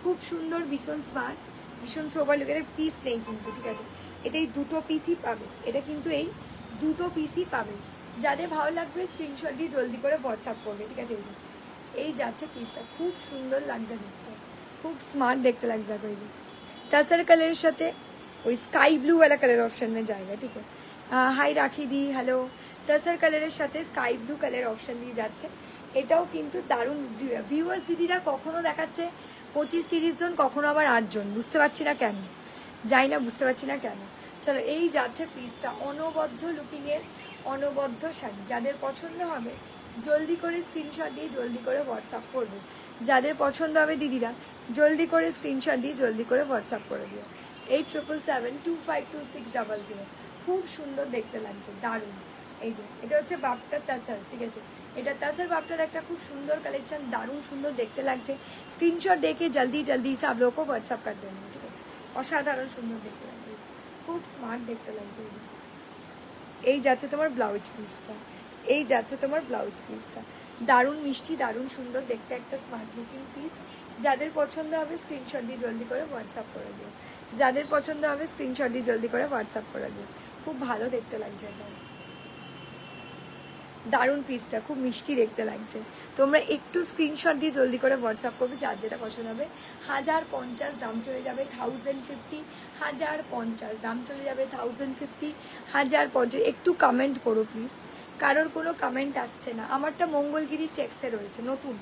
Speaker 1: খুব সুন্দর, ভীষণ স্মার্ট, ভীষণ সোবার লুকের, পিস নেই কিন্তু, ঠিক আছে? এটা এই দুটো পিসই পাবে, এটা কিন্তু এই দুটো পিসই পাবে। যাদের ভালো লাগবে স্ক্রিনশট দিয়ে জলদি করে হোয়াটসঅ্যাপ করবে, ঠিক আছে? এই যে এই যাচ্ছে পিসটা, খুব সুন্দর লাগছে দেখতে, খুব স্মার্ট দেখতে লাগছে, দেখো এই যে টাসার কালারের সাথে ওই স্কাই ব্লू वाला कलर ऑप्शन में जाएगा, ठीक है? हाई राखी दी, হ্যালো। টাসার কালারের সাথে স্কাই ব্লু কালার অপশন দিয়ে যাচ্ছে, এটাও কিন্তু দারুণ। ভিউয়ার্স দিদিরা কখনো দেখাচ্ছে 25-30 জন, কখনো আবার 8 জন, বুঝতে পারছি না কেন, যাই না, বুঝতে পারছি না কেন। চলো এই যাচ্ছে পিসটা, অনবদ্য লুকিংয়ের অনবদ্য শাড়ি। যাদের পছন্দ হবে জলদি করে স্ক্রিনশট দিয়ে জলদি করে হোয়াটসঅ্যাপ করবে, যাদের পছন্দ হবে দিদিরা জলদি করে স্ক্রিনশট দিয়ে জলদি করে হোয়াটসঅ্যাপ করে দিও। 8777252600। খুব সুন্দর দেখতে লাগছে, দারুণ। এই যে এটা হচ্ছে বাপটার তাসার, ঠিক আছে? এটা তাসার বাপটার একটা খুব সুন্দর কালেকশন, দারুণ সুন্দর দেখতে লাগছে। স্ক্রিনশট দেখে জলদি জলদি সব লোক হোয়াটসঅ্যাপ করে দেবেন, ঠিক আছে? অসাধারণ সুন্দর দেখতে লাগছে, খুব স্মার্ট দেখতে লাগছে। এই যাচ্ছে তোমার ব্লাউজ পিসটা, এই যাচ্ছে তোমার ব্লাউজ পিসটা, দারুণ মিষ্টি, দারুণ সুন্দর দেখতে একটা স্মার্ট লুকিং পিস। যাদের পছন্দ হবে স্ক্রিনশট দিয়ে জলদি করে হোয়াটসঅ্যাপ করে দিও, যাদের পছন্দ হবে স্ক্রিনশট দিয়ে জলদি করে হোয়াটসঅ্যাপ করে দিও। খুব ভালো দেখতে লাগছে, এটা দারুণ পিসটা, খুব মিষ্টি দেখতে লাগছে। তোমরা একটু স্ক্রিনশট দিয়ে জলদি করে হোয়াটসঅ্যাপ করবে, যার যেটা পছন্দ হবে। 1050 দাম চলে যাবে 1050, 1050 দাম চলে যাবে 1050, 1050। একটু কমেন্ট করো প্লিজ, কারোর কোনো কমেন্ট আসছে না। আমারটা মঙ্গলগিরি চেক্সে রয়েছে, নতুন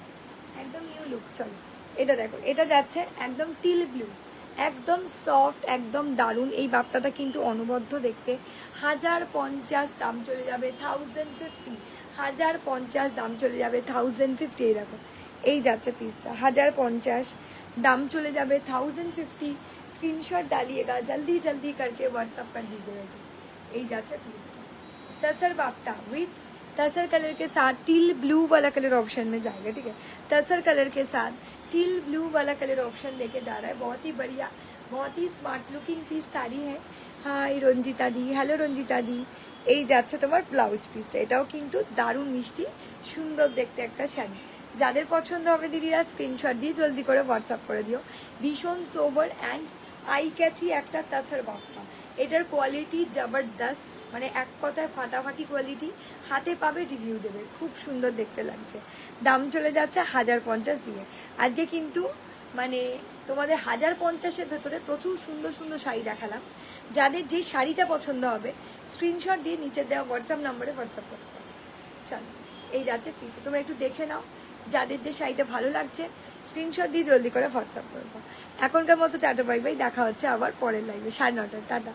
Speaker 1: একদম নিউ লুক। চলো এটা দেখো, এটা যাচ্ছে একদম টিল ব্লু, একদম সফট, একদম দারুণ। এই বাপটাটা কিন্তু অনবদ্য দেখতে। 1050 দাম চলে যাবে 1050, 1050 দাম চলে যাবে 1050। এই দেখো এই যাচ্ছে পিসটা, 1050 दाम चले जावे 1050। स्क्रीनशॉट डालिएगा, जल्दी जल्दी करके व्हाट्सअप कर दीजिएगा जी। यही जाচ্ছে पिसটা तसर बापटा विथ तसर कलर के साथ टील ब्लू वाला कलर ऑप्शन में जाएगा, ठीक है। तसर कलर के साथ टील ब्लू वाला कलर ऑप्शन लेके जा रहा है। बहुत ही बढ़िया, बहुत ही स्मार्ट लुकिंग पीस साड़ी है। हाई रंजिता दी, हेलो रंजिता दी। এই যাচ্ছে তোমার ব্লাউজ পিসটা, এটাও কিন্তু দারুণ মিষ্টি সুন্দর দেখতে একটা শাড়ি। যাদের পছন্দ হবে দিদিরা স্ক্রিনশট দিয়ে জলদি করে হোয়াটসঅ্যাপ করে দিও। ভীষণ সোবার অ্যান্ড আই ক্যাচি একটা তাছার বাপ্পা। এটার কোয়ালিটি জবরদস্ত, মানে এক কথায় ফাটাফাটি কোয়ালিটি। হাতে পাবে রিভিউ দেবে, খুব সুন্দর দেখতে লাগছে। দাম চলে যাচ্ছে 1050 দিয়ে। আজকে কিন্তু মানে তোমাদের 1050-এর ভেতরে প্রচুর সুন্দর সুন্দর শাড়ি দেখালাম। যাদের যে শাড়িটা পছন্দ হবে স্ক্রিনশট দিয়ে নিচে দেওয়া হোয়াটসঅ্যাপ নাম্বারে হোয়াটসঅ্যাপ করতে হবে। চলো এই যাচ্ছে পিসে, তোমরা একটু দেখে নাও, যাদের যে শাড়িটা ভালো লাগছে স্ক্রিনশট দিয়ে জলদি করে হোয়াটসঅ্যাপ করবো। এখনকার মতো টাটা বাই বাই, দেখা হচ্ছে আবার পরের লাইভে 9:30। টাটা।